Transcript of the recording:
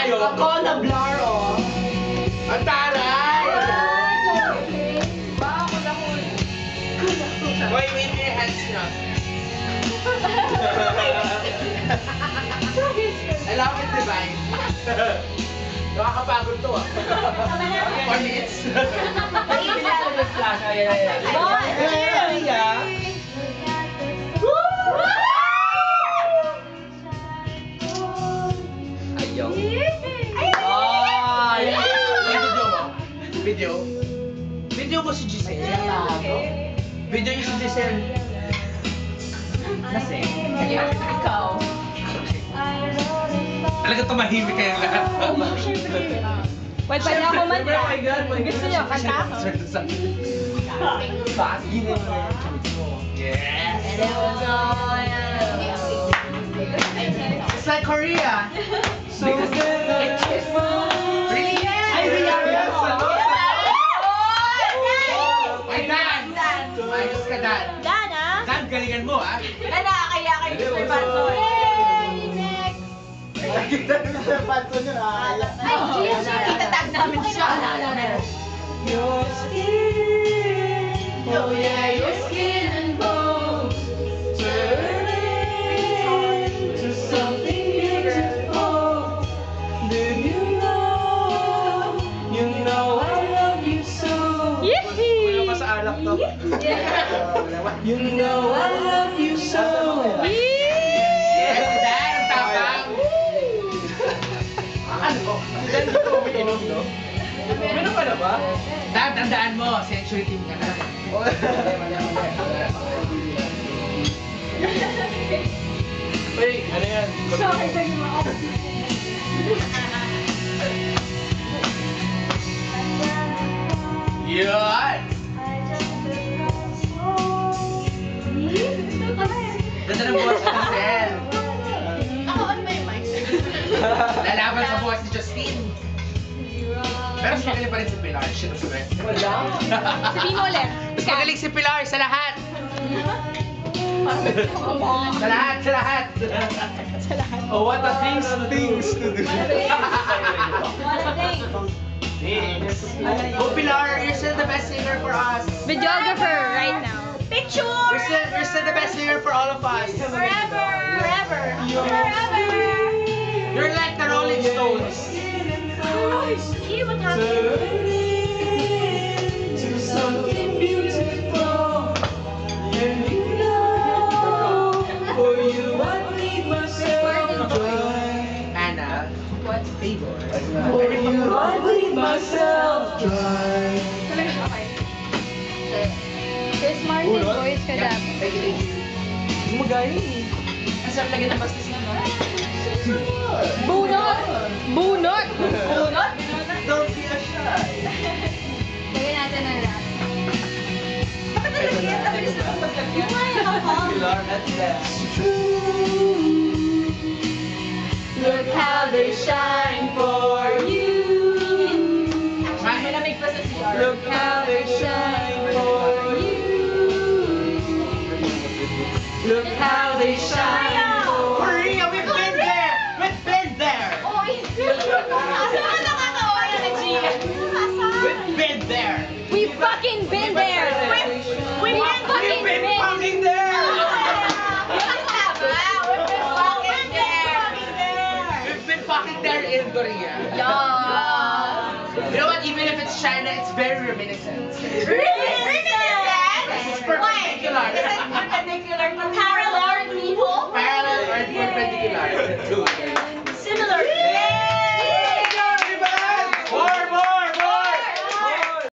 tayo. Ako na blur, oh. Ang taray! Wow, kulakul. Wait, wave your hands na. Allow it divine. Nakakapagod to ah. 4 minutes. Ayaw. Video? Video mo si Giselle? Video niyo si Giselle? Lasing. Ikaw. Talaga tumahimik kayang lahat. Pwede pa niya kumanta. Gusto niyo, kanta ako. Yes! It's like Korea. So really? Ay, react mo. Ay, Dan! Mayos ka, Dan. Dana? Dan, galingan mo, ah. Kaya kayo Mr. Bantoy. Nakita namin sa panto niya na. Ay, Gigi, itatag namin siya. Your skin, oh yeah, your skin and bones turning to something beautiful. Did you know I love you so? Yee! Kuya pa sa alak to. You know I love you so. Yes, Dan, ang tapang. Ano? Si Dan dito umiinom, no? Meron pa na ba? Dan, tandaan mo, century team ka na. Uy, ano yan? Yun! Ganda ng buwas ni Giselle. Ako, ano ba yung mic? Lalaban sa buwas ni Justine. Pero mas magaling pa rin si Pilar. Shit, sabi. Wala. Sabihin mo ulit. Mas magaling si Pilar sa lahat. Sa lahat, sa lahat. Sa lahat. Oh, what a things to do. What a thing. Oh, Pilar, you're still the best singer for us. Videographer right now. Picture! You're still the best singer for all of us. Forever! Forever! Forever! You're like the Rolling Stones. Hey, what happened? To something beautiful. And you know, for you I need myself dry. Anna, What? favor. For you I need myself dry. Chris Martin, voice ka dapat. Thank you, thank you. Magaling eh. Ang sarap lagyan ng pastis na, no? Bunot! Bunot! Bunot? Don't be shy. Lagyan natin ng rap. Bakit nalagyan? Tabilis na ang paglagyan. Pilar, that's Look how they shine for you. Malamig pa sa CR. Look how they shine for you. Look how they shine for Korea, we've been there! We've been there! Oy! Saan nakakawa yan ni Gia? We've been there! We fucking been there! We fucking We've been been! fucking there! We've been fucking there in Korea. Yeah. You know what? Even if it's China, it's very reminiscent. Really?